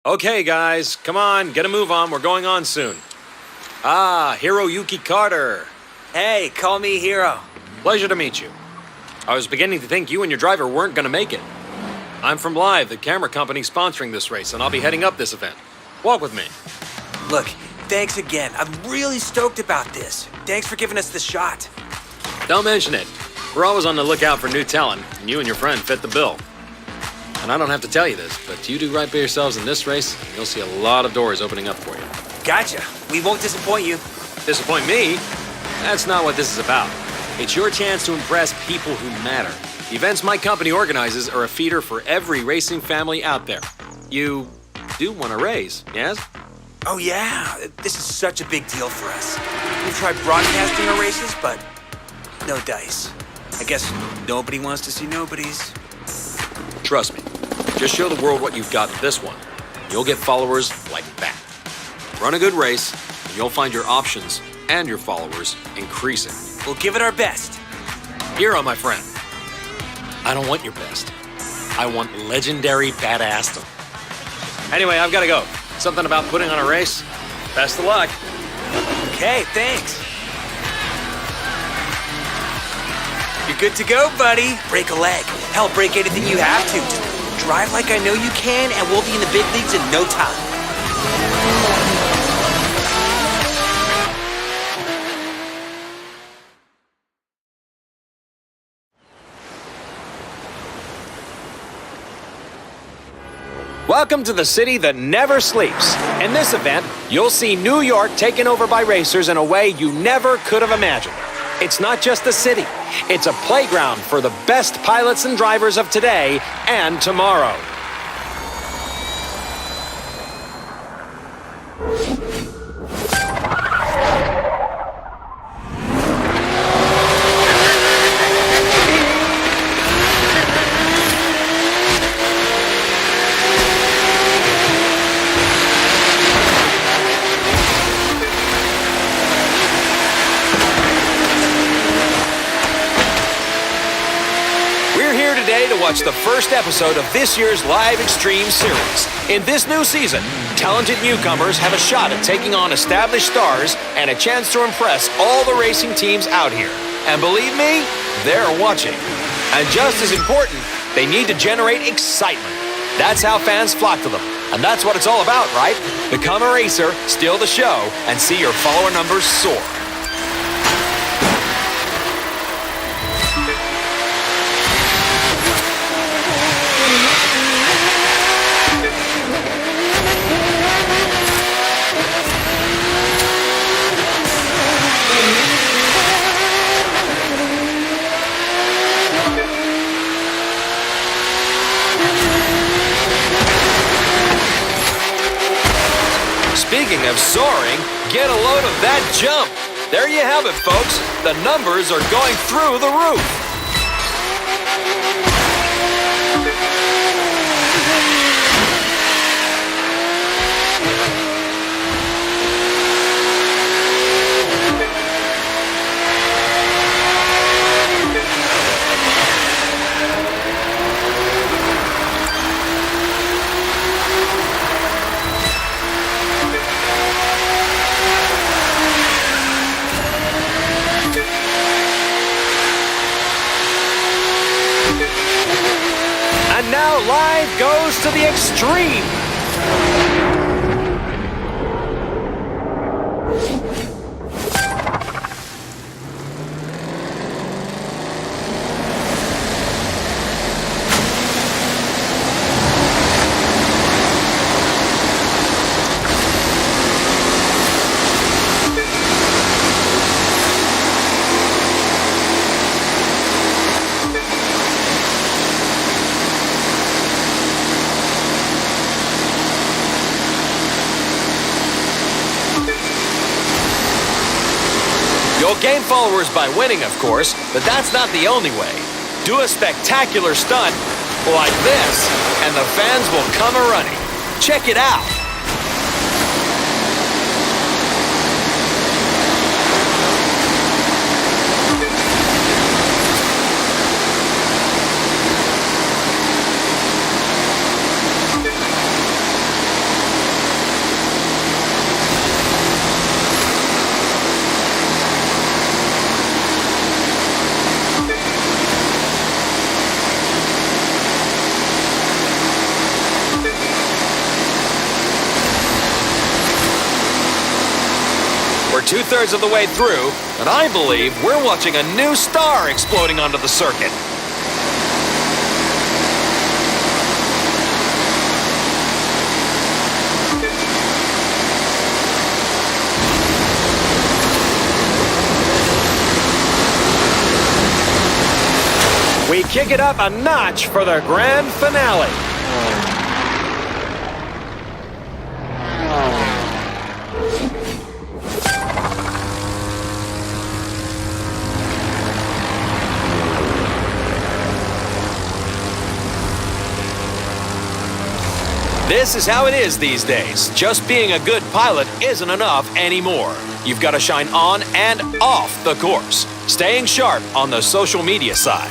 Okay, guys, come on, get a move on. We're going on soon. Ah, Hiroyuki Carter. Hey, call me Hiro. Pleasure to meet you. I was beginning to think you and your driver weren't going to make it. I'm from Live, the camera company sponsoring this race, and I'll be heading up this event. Walk with me. Look, thanks again. I'm really stoked about this. Thanks for giving us the shot. Don't mention it. We're always on the lookout for new talent, and you and your friend fit the bill. And I don't have to tell you this, but you do right by yourselves in this race, and you'll see a lot of doors opening up for you. Gotcha. We won't disappoint you. Disappoint me? That's not what this is about. It's your chance to impress people who matter. The events my company organizes are a feeder for every racing family out there. You do want to race, yes? Oh yeah, this is such a big deal for us. We've tried broadcasting our races, but no dice. I guess nobody wants to see nobodies. Trust me, just show the world what you've got in this one. You'll get followers like that. Run a good race, and you'll find your options and your followers increasing. We'll give it our best. Hiro, my friend. I don't want your best. I want legendary badassdom. Anyway, I've got to go. Something about putting on a race. Best of luck. Okay, thanks. You're good to go, buddy. Break a leg. Hell, break anything you have to. Just drive like I know you can, and we'll be in the big leagues in no time. Welcome to the city that never sleeps. In this event, you'll see New York taken over by racers in a way you never could have imagined. It's not just a city, it's a playground for the best pilots and drivers of today and tomorrow. Today to watch the first episode of this year's Live Extreme series. In this new season, talented newcomers have a shot at taking on established stars and a chance to impress all the racing teams out here. And believe me, they're watching. And just as important, they need to generate excitement. That's how fans flock to them. And that's what it's all about, right? Become a racer, steal the show, and see your follower numbers soar. Speaking of soaring, get a load of that jump. There you have it, folks. The numbers are going through the roof. And now live goes to the extreme. You'll gain followers by winning, of course, but that's not the only way. Do a spectacular stunt like this, and the fans will come a-running. Check it out. We're 2/3 of the way through, and I believe we're watching a new star exploding onto the circuit. We kick it up a notch for the grand finale. This is how it is these days. Just being a good pilot isn't enough anymore. You've got to shine on and off the course, staying sharp on the social media side.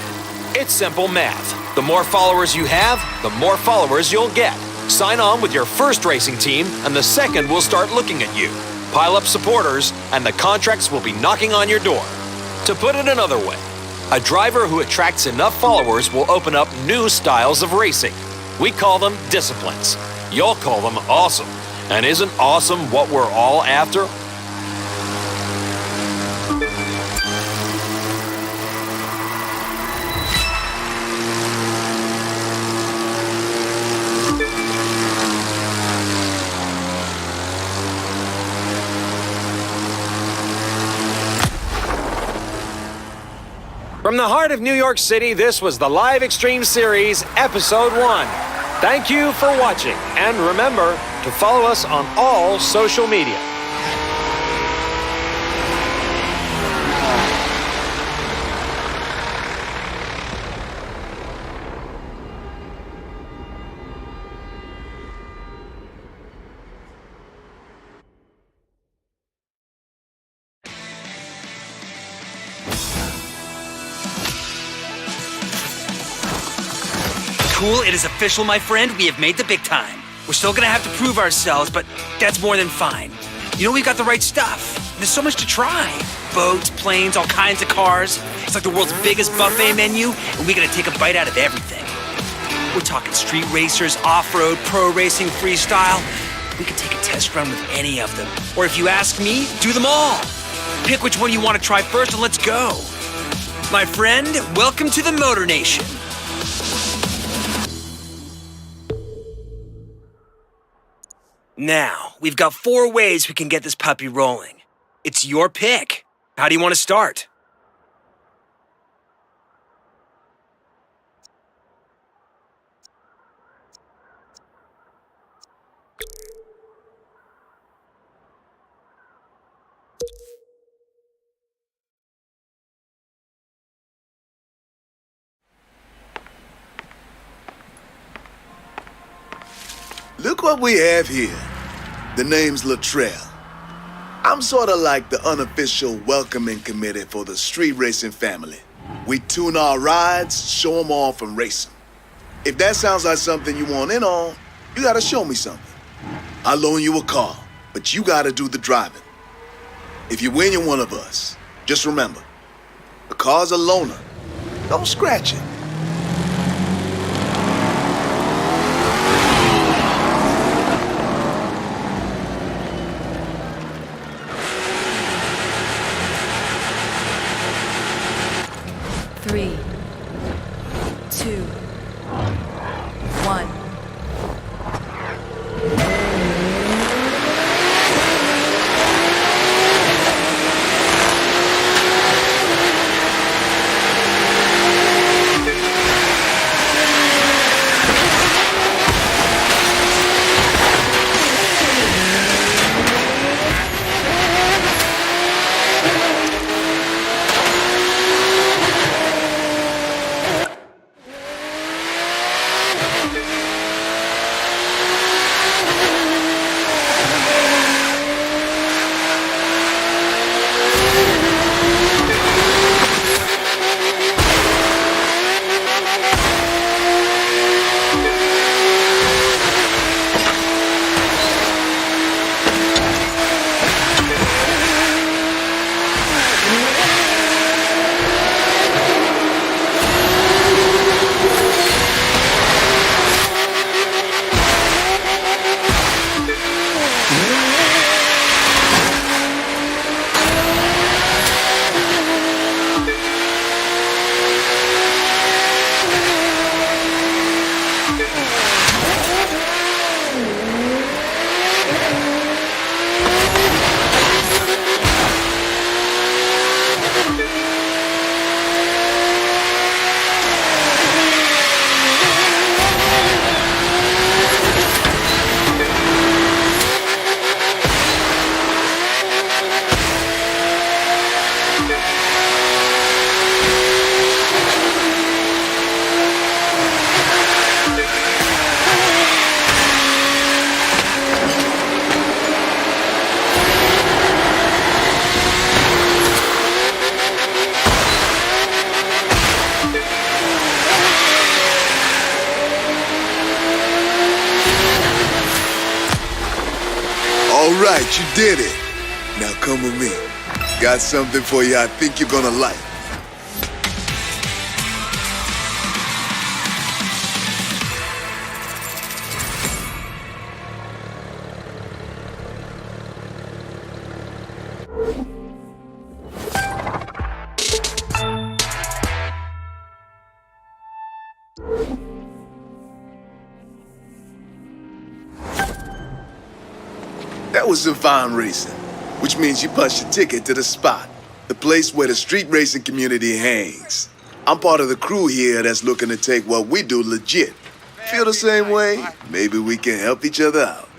It's simple math. The more followers you have, the more followers you'll get. Sign on with your first racing team, and the second will start looking at you. Pile up supporters, and the contracts will be knocking on your door. To put it another way, a driver who attracts enough followers will open up new styles of racing. We call them disciplines. You'll call them awesome. And isn't awesome what we're all after? From the heart of New York City, this was the Live Extreme Series, Episode 1. Thank you for watching, and remember to follow us on all social media. Cool, it is official, my friend. We have made the big time. We're still gonna have to prove ourselves, but that's more than fine. You know, we've got the right stuff. There's so much to try. Boats, planes, all kinds of cars. It's like the world's biggest buffet menu, and we gotta take a bite out of everything. We're talking street racers, off-road, pro racing, freestyle. We could take a test run with any of them. Or if you ask me, do them all. Pick which one you want to try first, and let's go. My friend, welcome to the Motor Nation. Now, we've got 4 ways we can get this puppy rolling. It's your pick. How do you want to start? Look what we have here. The name's Luttrell. I'm sort of like the unofficial welcoming committee for the street racing family. We tune our rides, show them off, and race them. If that sounds like something you want in on, you gotta show me something. I'll loan you a car, but you gotta do the driving. If you win, you're one of us. Just remember, the car's a loaner. Don't scratch it. Three, two, one. All right, you did it. Now come with me. Got something for you I think you're gonna like. That was some fine racing, which means you punched your ticket to the spot, the place where the street racing community hangs. I'm part of the crew here that's looking to take what we do legit. Feel the same way? Maybe we can help each other out.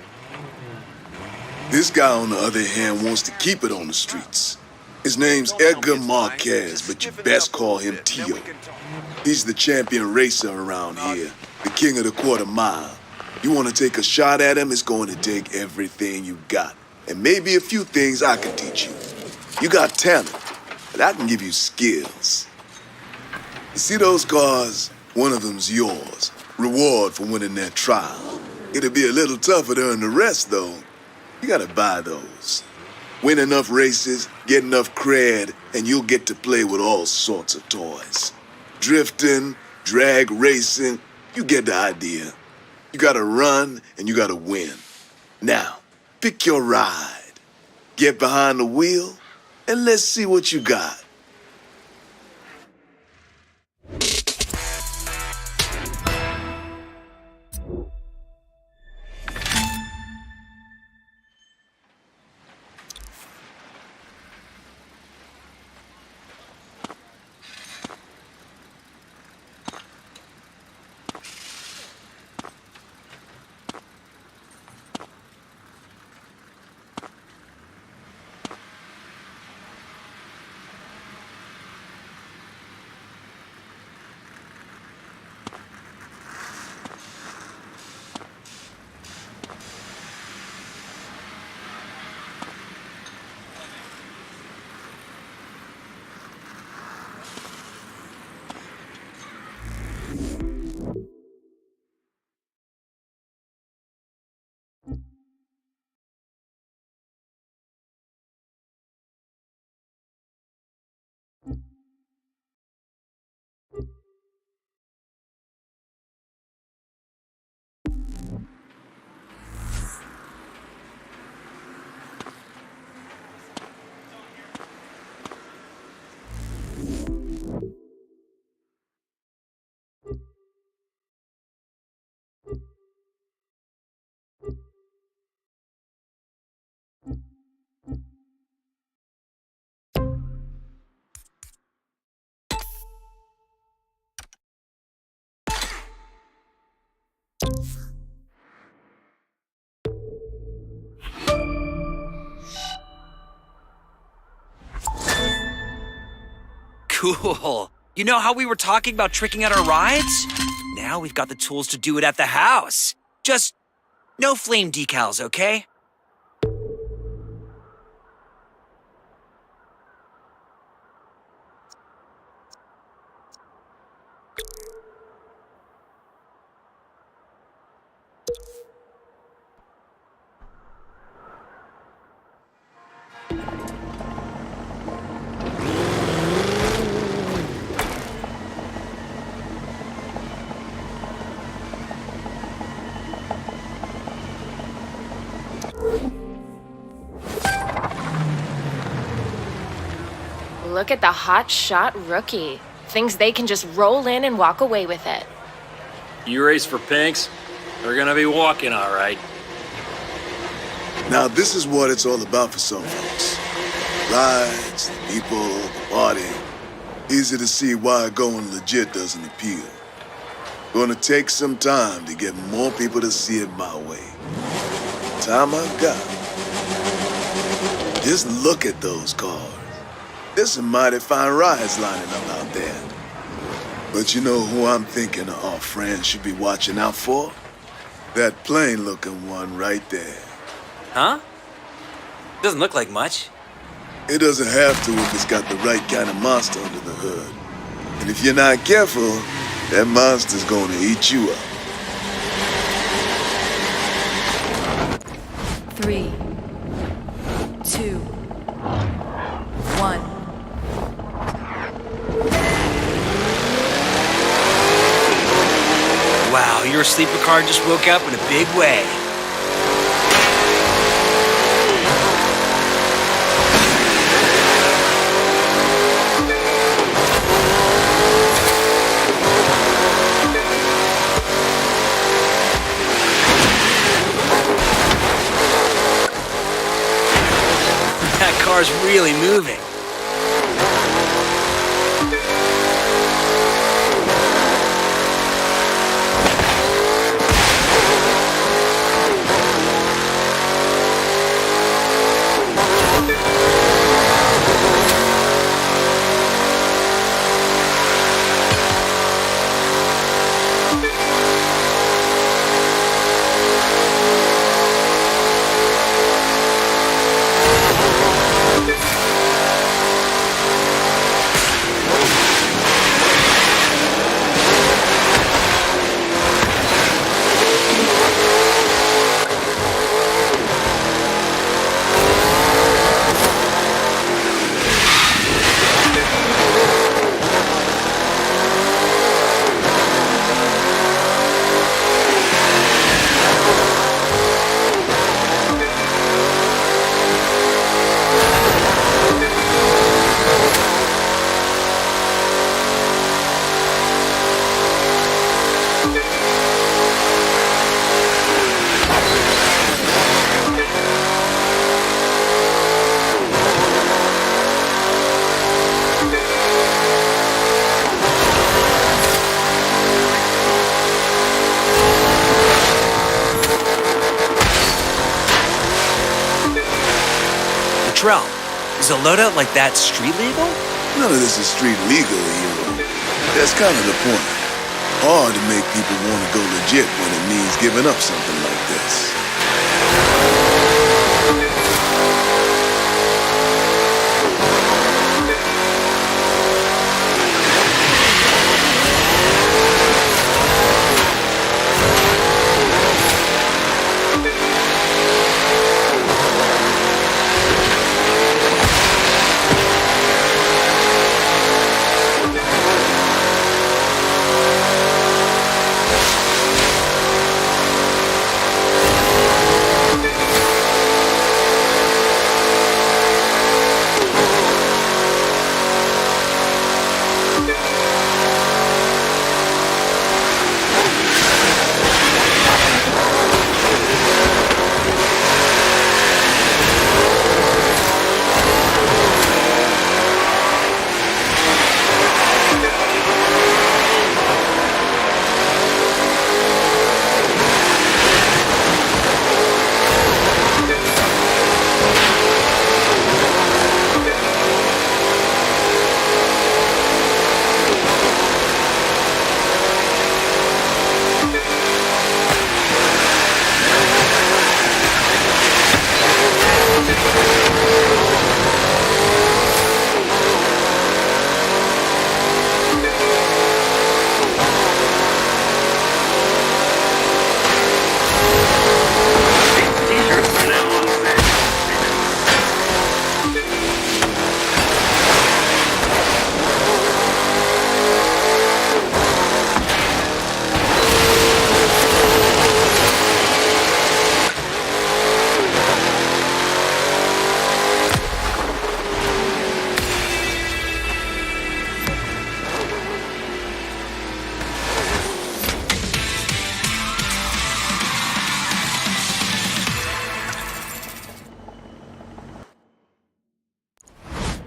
This guy, on the other hand, wants to keep it on the streets. His name's Edgar Marquez, but you best call him Tio. He's the champion racer around here, the king of the quarter mile. You want to take a shot at him, it's going to take everything you got. And maybe a few things I can teach you. You got talent, but I can give you skills. You see those cars? One of them's yours. Reward for winning that trial. It'll be a little tougher to earn the rest, though. You gotta buy those. Win enough races, get enough cred, and you'll get to play with all sorts of toys. Drifting, drag racing, you get the idea. You gotta run and you gotta win. Now, pick your ride. Get behind the wheel and let's see what you got. Cool. You know how we were talking about tricking out our rides? Now we've got the tools to do it at the house. Just no flame decals, okay? Look at the hot shot rookie. Thinks they can just roll in and walk away with it. You race for pinks? They're gonna be walking, all right. Now, this is what it's all about for some folks. Rides, the people, the party. Easy to see why going legit doesn't appeal. Gonna take some time to get more people to see it my way. Time I've got. Just look at those cars. There's some mighty fine rides lining up out there. But you know who I'm thinking our friends should be watching out for? That plain-looking one right there. Huh? Doesn't look like much. It doesn't have to if it's got the right kind of monster under the hood. And if you're not careful, that monster's gonna eat you up. 3, 2, 1. Wow, your sleeper car just woke up in a big way. That car's really moving. Trell, is a loadout like that street legal? None of this is street legal, hero. That's kind of the point. Hard to make people want to go legit when it means giving up something like this.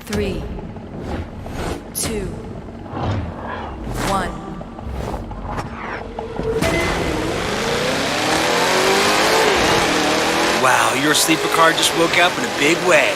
3, 2, 1. Wow, your sleeper car just woke up in a big way.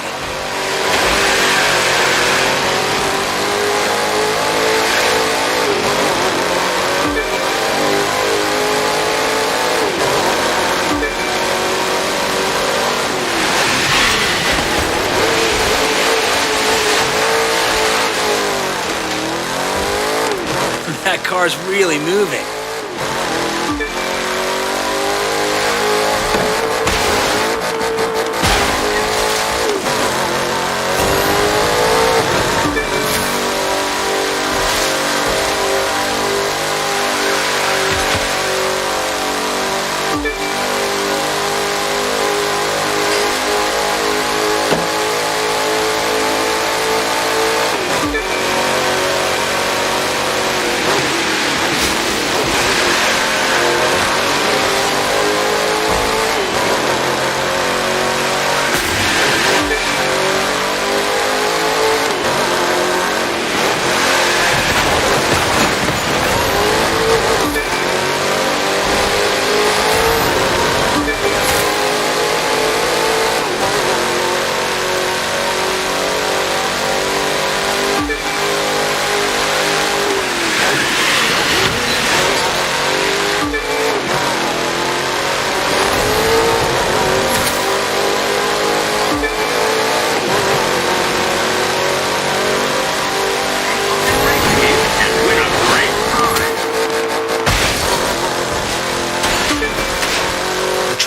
That car's really moving.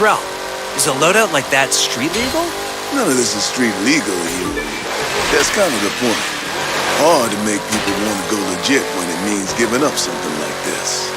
Trell, is a loadout like that street legal? None of this is street legal here. That's kind of the point. Hard to make people want to go legit when it means giving up something like this.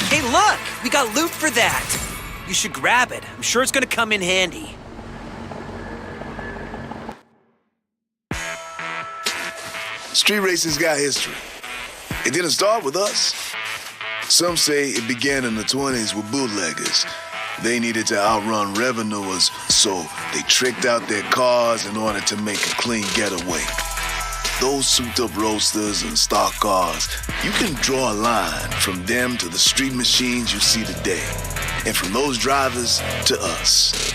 Hey, look! We got loot for that! You should grab it. I'm sure it's gonna come in handy. Street racing's got history. It didn't start with us. Some say it began in the 20s with bootleggers. They needed to outrun revenuers, so they tricked out their cars in order to make a clean getaway. Those souped-up roadsters and stock cars, you can draw a line from them to the street machines you see today, and from those drivers to us.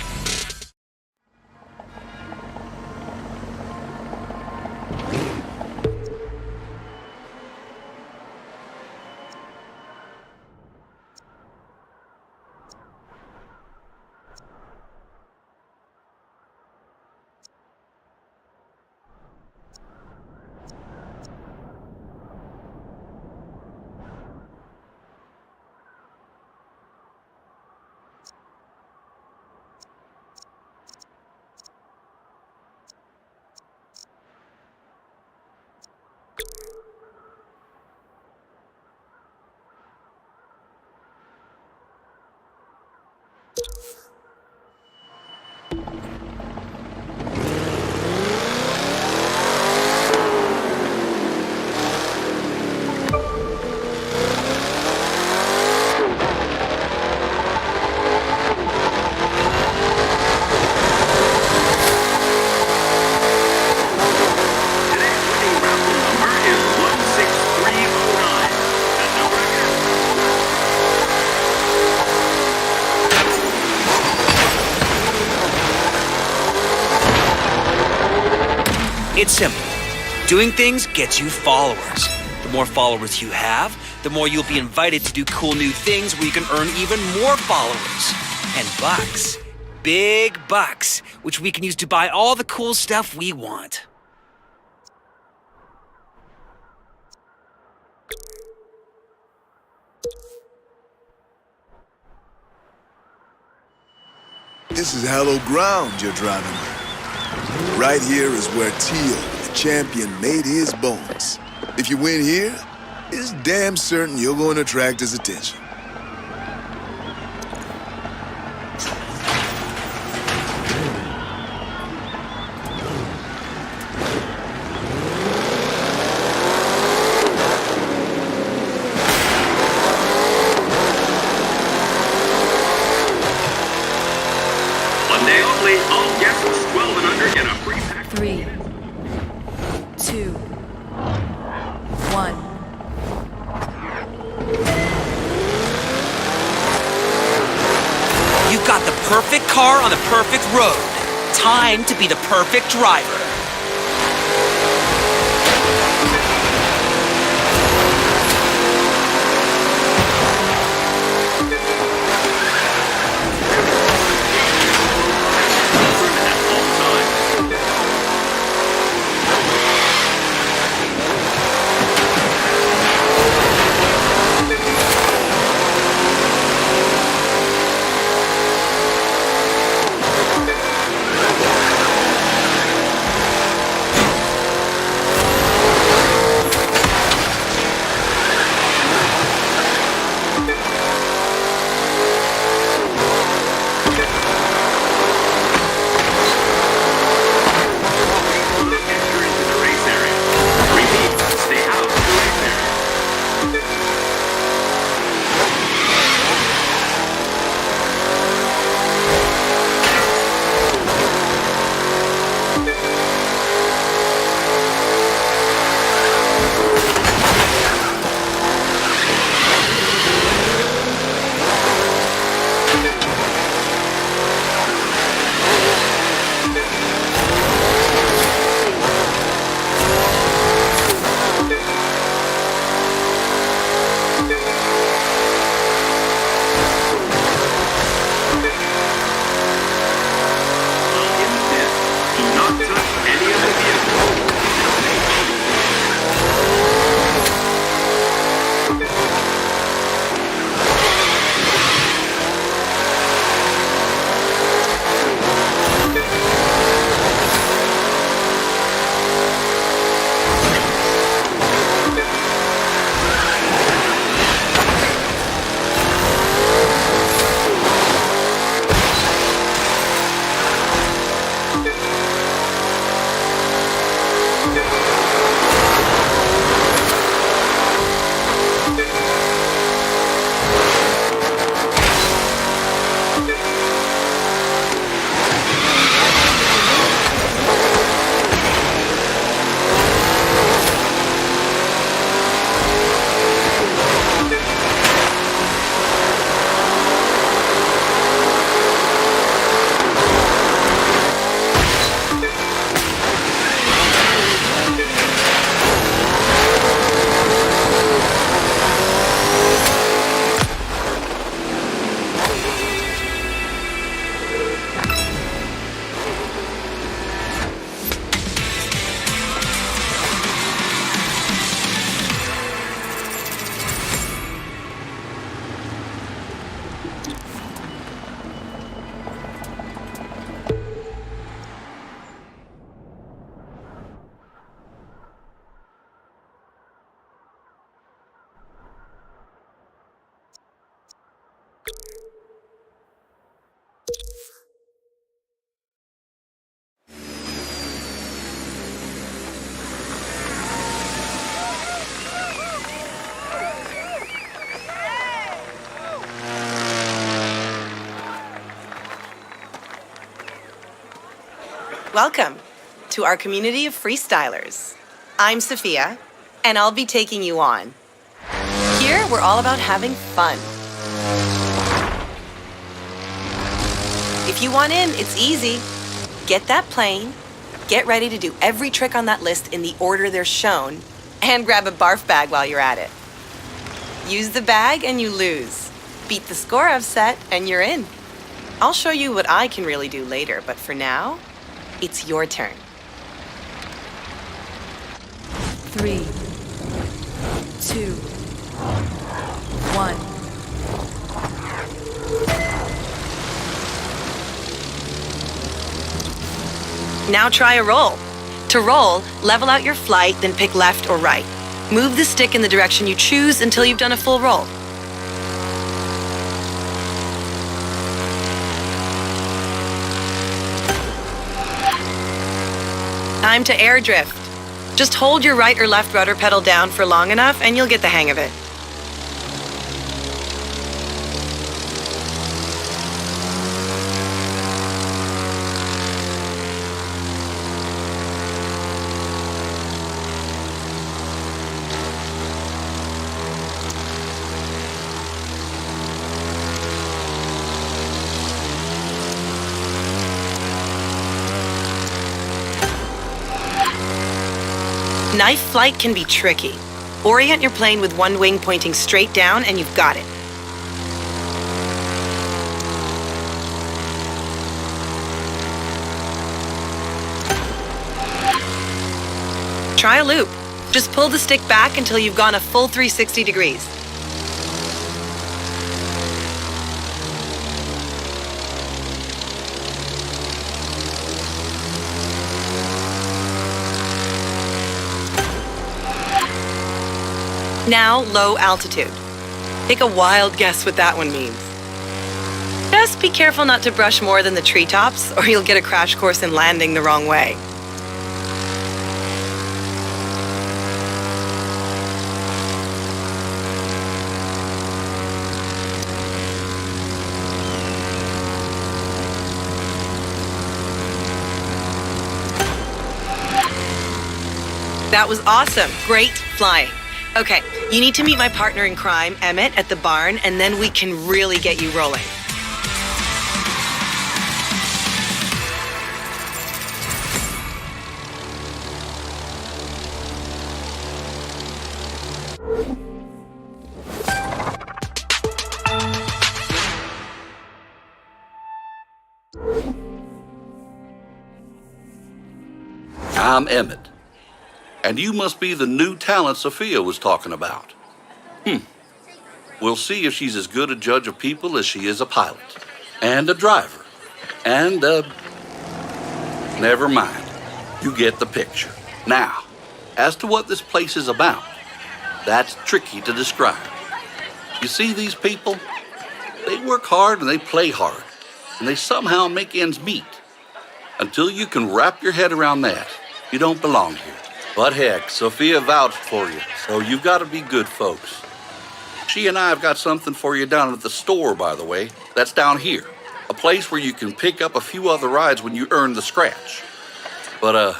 It's simple. Doing things gets you followers. The more followers you have, the more you'll be invited to do cool new things where you can earn even more followers. And bucks. Big bucks, which we can use to buy all the cool stuff we want. This is hallowed ground you're driving on. Right here is where Teal, the champion, made his bones. If you win here, it's damn certain you're going to attract his attention. Monday only, all guests 12 and under get a free pack. 3, 2, 1. You've got the perfect car on the perfect road. Time to be the perfect driver. Welcome to our community of freestylers. I'm Sophia, and I'll be taking you on. Here, we're all about having fun. If you want in, it's easy. Get that plane, Get ready to do every trick on that list in the order they're shown, and grab a barf bag while you're at it. Use the bag and you lose. Beat the score I've set and you're in. I'll show you what I can really do later, but for now, it's your turn. 3, 2, 1. Now try a roll. To roll, level out your flight, then pick left or right. Move the stick in the direction you choose until you've done a full roll. Time to air drift. Just hold your right or left rudder pedal down for long enough and you'll get the hang of it. Knife flight can be tricky. Orient your plane with one wing pointing straight down and you've got it. Try a loop. Just pull the stick back until you've gone a full 360 degrees. Now, low altitude. Take a wild guess what that one means. Just be careful not to brush more than the treetops, or you'll get a crash course in landing the wrong way. That was awesome. Great flying. Okay, you need to meet my partner in crime, Emmett, at the barn, and then we can really get you rolling. I'm Emmett. And you must be the new talent Sophia was talking about. We'll see if she's as good a judge of people as she is a pilot. And a driver. And never mind. You get the picture. Now, as to what this place is about, that's tricky to describe. You see these people? They work hard and they play hard. And they somehow make ends meet. Until you can wrap your head around that, you don't belong here. But heck, Sophia vouched for you, so you've got to be good folks. She and I have got something for you down at the store, by the way. That's down here. A place where you can pick up a few other rides when you earn the scratch. But,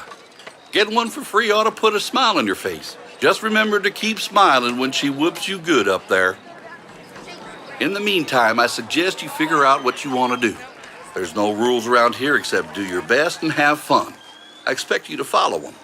getting one for free ought to put a smile on your face. Just remember to keep smiling when she whoops you good up there. In the meantime, I suggest you figure out what you want to do. There's no rules around here except do your best and have fun. I expect you to follow them.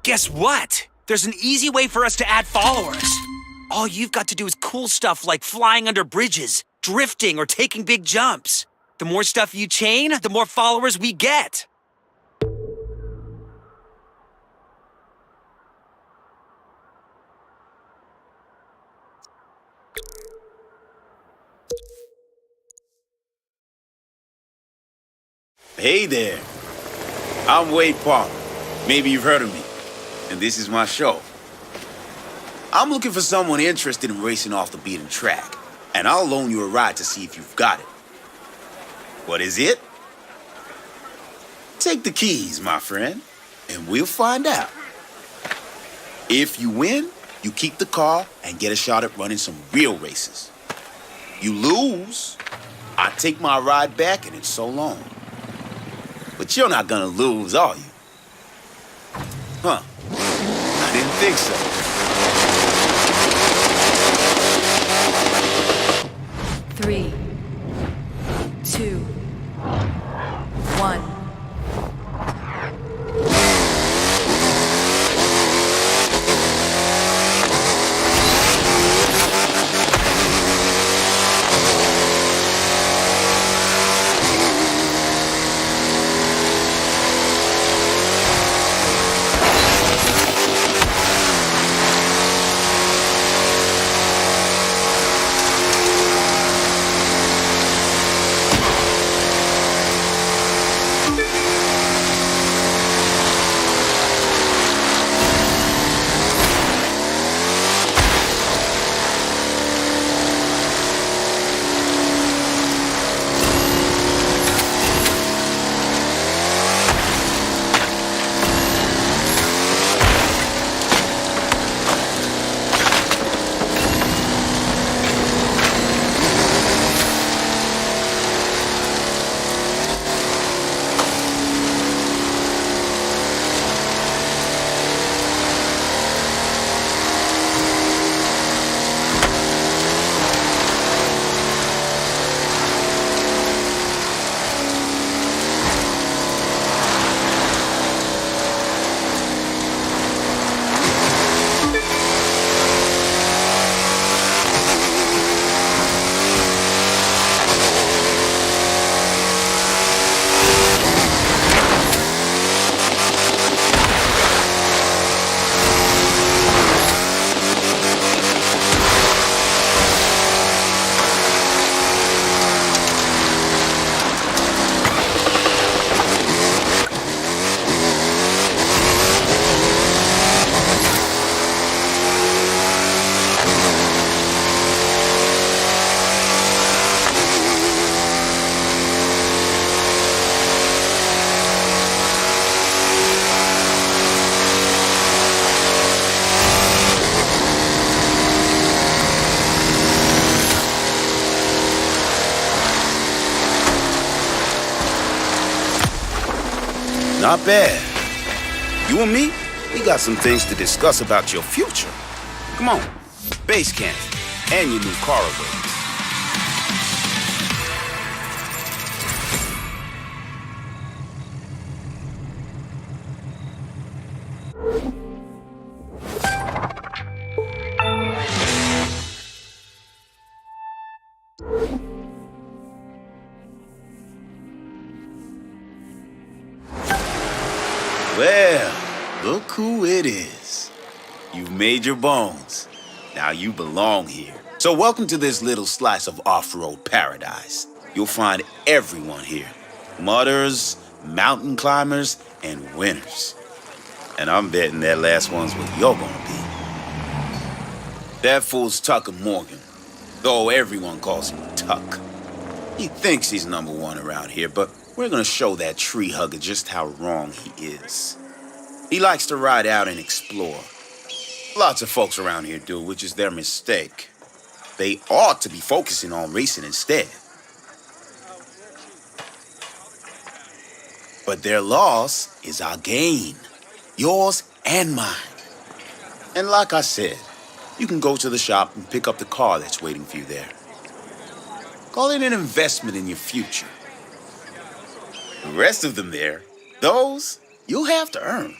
Guess what? There's an easy way for us to add followers. All you've got to do is cool stuff like flying under bridges, drifting, or taking big jumps. The more stuff you chain, the more followers we get. Hey there. I'm Wade Parker. Maybe you've heard of me. And this is my show. I'm looking for someone interested in racing off the beaten track. and I'll loan you a ride to see if you've got it. What is it? Take the keys, my friend, and we'll find out. If you win, you keep the car and get a shot at running some real races. You lose, I take my ride back and it's so long. But you're not gonna lose, are you? Huh. I didn't think so. Three, two, one. Not bad. You and me, we got some things to discuss about your future. Come on, base camp and your new car upgrades. Well, look who it is. You've made your bones. Now you belong here. So welcome to this little slice of off-road paradise. You'll find everyone here. Mudders, mountain climbers, and winners. And I'm betting that last one's what you're gonna be. That fool's Tucker Morgan, though everyone calls him Tuck. He thinks he's #1 around here, but we're gonna show that tree hugger just how wrong he is. He likes to ride out and explore. Lots of folks around here do, which is their mistake. They ought to be focusing on racing instead. But their loss is our gain. Yours and mine. And like I said, you can go to the shop and pick up the car that's waiting for you there. Call it an investment in your future. The rest of them there, those you'll have to earn.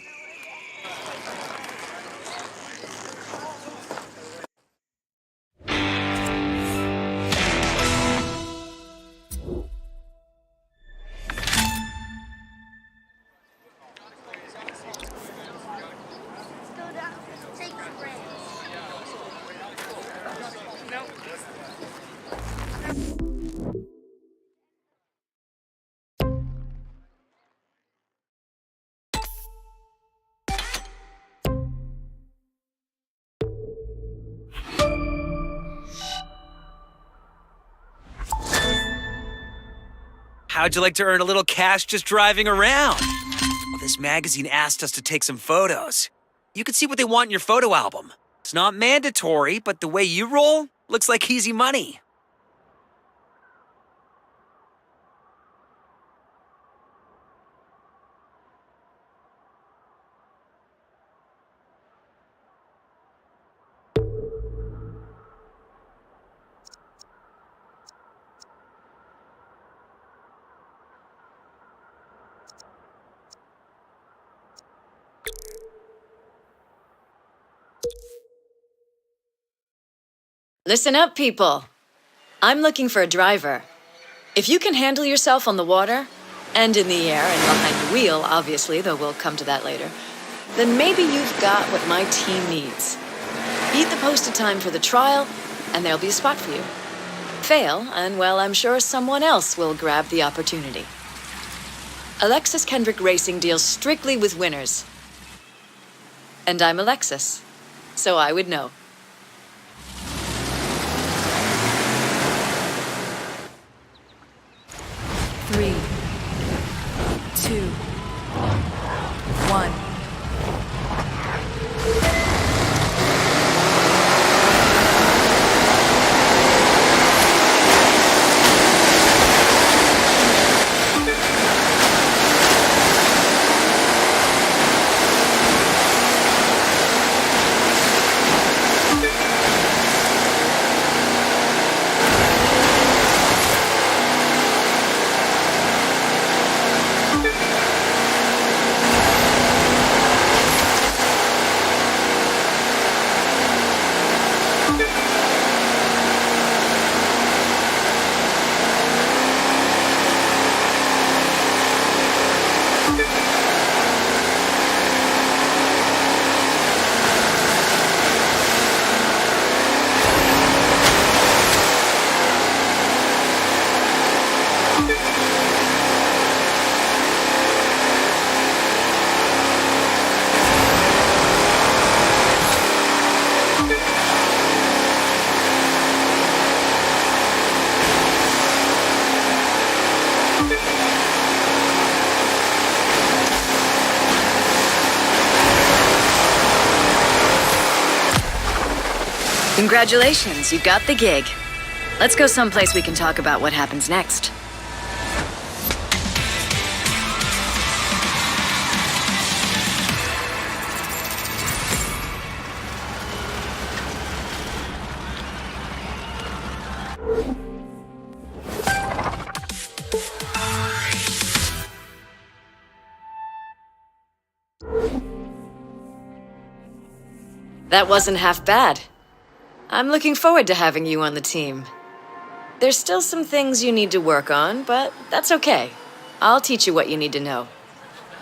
How'd you like to earn a little cash just driving around? Well, this magazine asked us to take some photos. You can see what they want in your photo album. It's not mandatory, but the way you roll looks like easy money. Listen up, people. I'm looking for a driver. If you can handle yourself on the water, and in the air, and behind the wheel, obviously, though we'll come to that later, then maybe you've got what my team needs. Beat the posted time for the trial, and there'll be a spot for you. Fail, and well, I'm sure someone else will grab the opportunity. Alexis Kendrick Racing deals strictly with winners. And I'm Alexis, so I would know. Three, two, one. Congratulations, you got the gig. Let's go someplace we can talk about what happens next. That wasn't half bad. I'm looking forward to having you on the team. There's still some things you need to work on, but that's okay. I'll teach you what you need to know.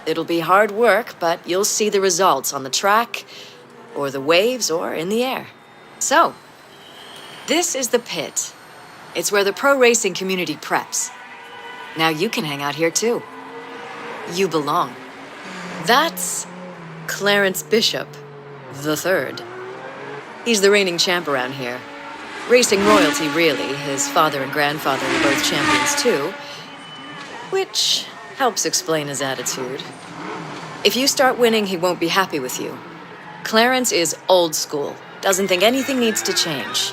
It'll be hard work, but you'll see the results on the track, or the waves, or in the air. So, this is the pit. It's where the pro racing community preps. Now you can hang out here too. You belong. That's Clarence Bishop III. He's the reigning champ around here. Racing royalty, really. His father and grandfather were both champions too, which helps explain his attitude. If you start winning, he won't be happy with you. Clarence is old school, doesn't think anything needs to change.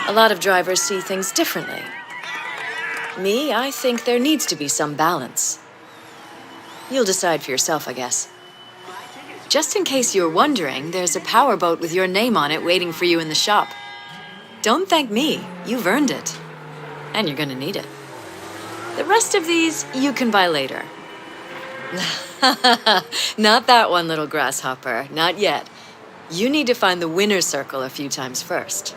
A lot of drivers see things differently. Me, I think there needs to be some balance. You'll decide for yourself, I guess. Just in case you're wondering, there's a powerboat with your name on it waiting for you in the shop. Don't thank me, you've earned it. And you're gonna need it. The rest of these, you can buy later. Not that one, little grasshopper, not yet. You need to find the winner's circle a few times first.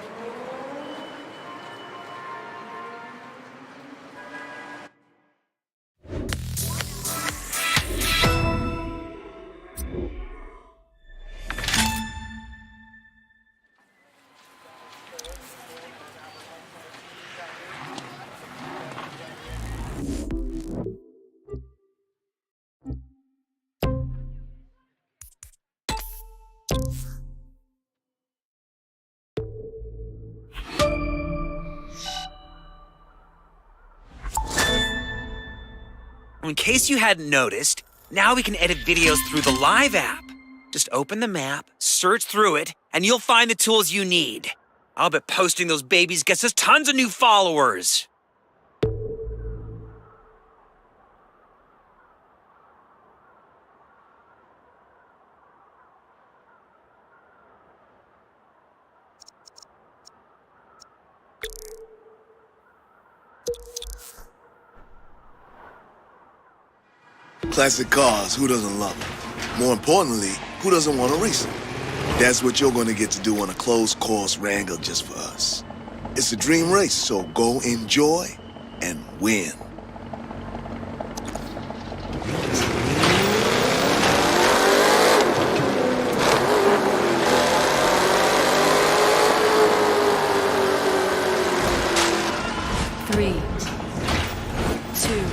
In case you hadn't noticed, now we can edit videos through the Live app. Just open the map, search through it, and you'll find the tools you need. I'll bet posting those babies gets us tons of new followers. Classic cars, who doesn't love them? More importantly, who doesn't want to race them? That's what you're going to get to do on a closed course wrangle just for us. It's a dream race, so go enjoy and win. Three, two,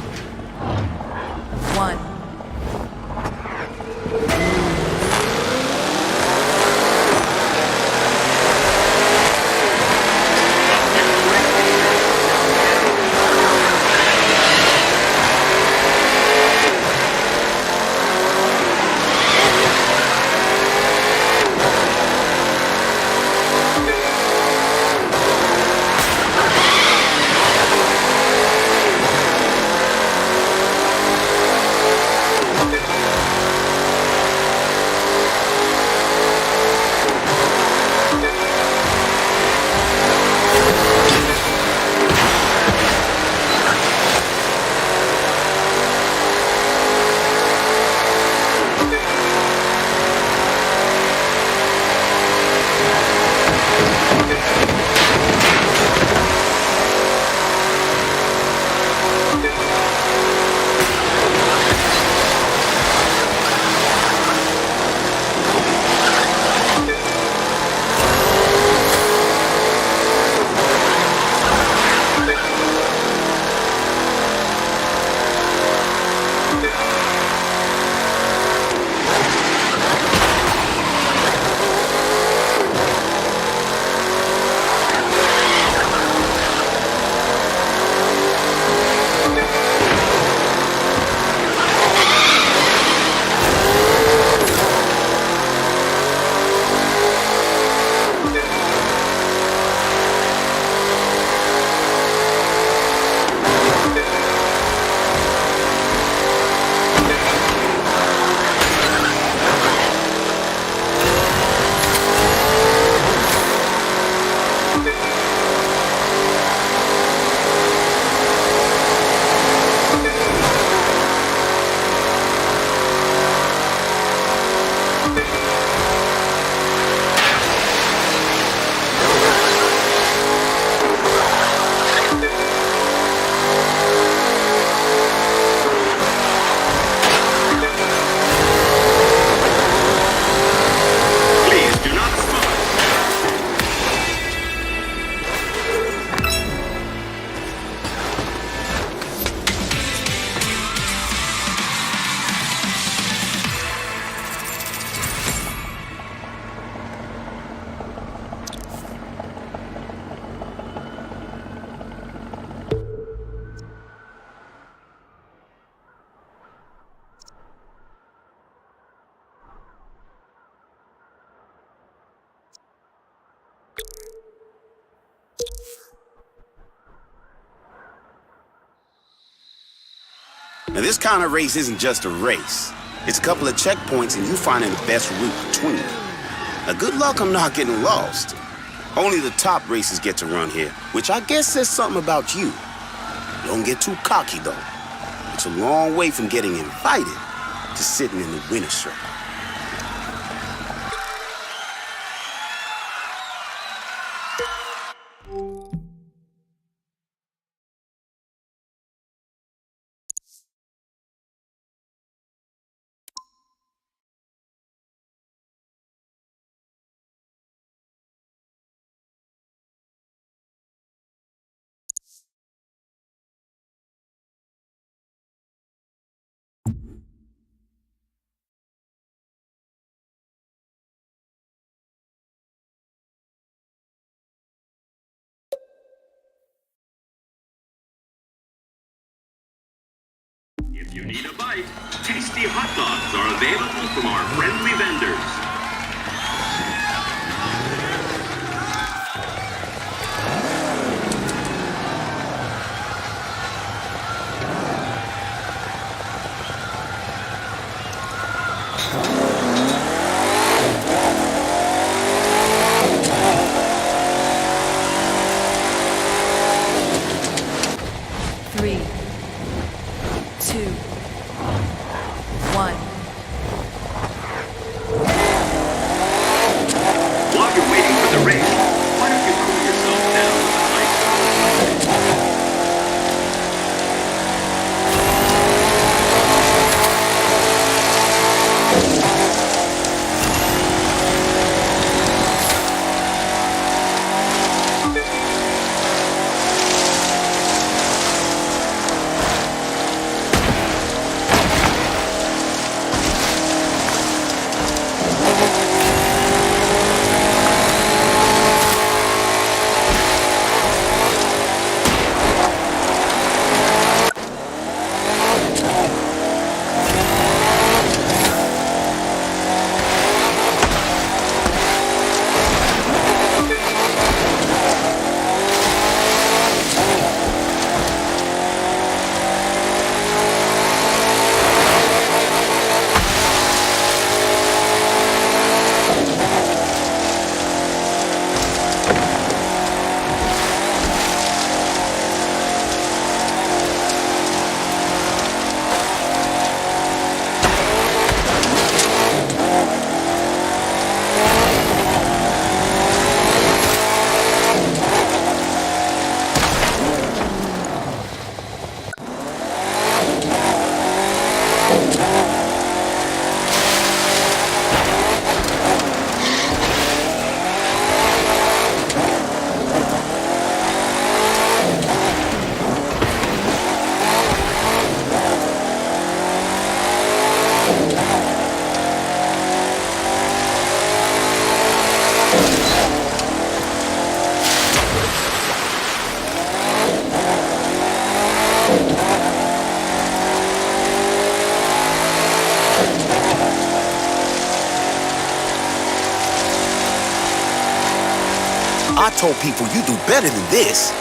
one. Now, this kind of race isn't just a race. It's a couple of checkpoints and you finding the best route between them. Now, good luck on not getting lost. Only the top racers get to run here, which I guess says something about you. Don't get too cocky, though. It's a long way from getting invited to sitting in the winner's circle. You need a bite? Tasty hot dogs are available from our friendly vendors. Three, two, one. While you're waiting for the race, why don't you cool yourself down with a nice I told people you do better than this.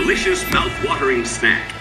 delicious, mouth-watering snack.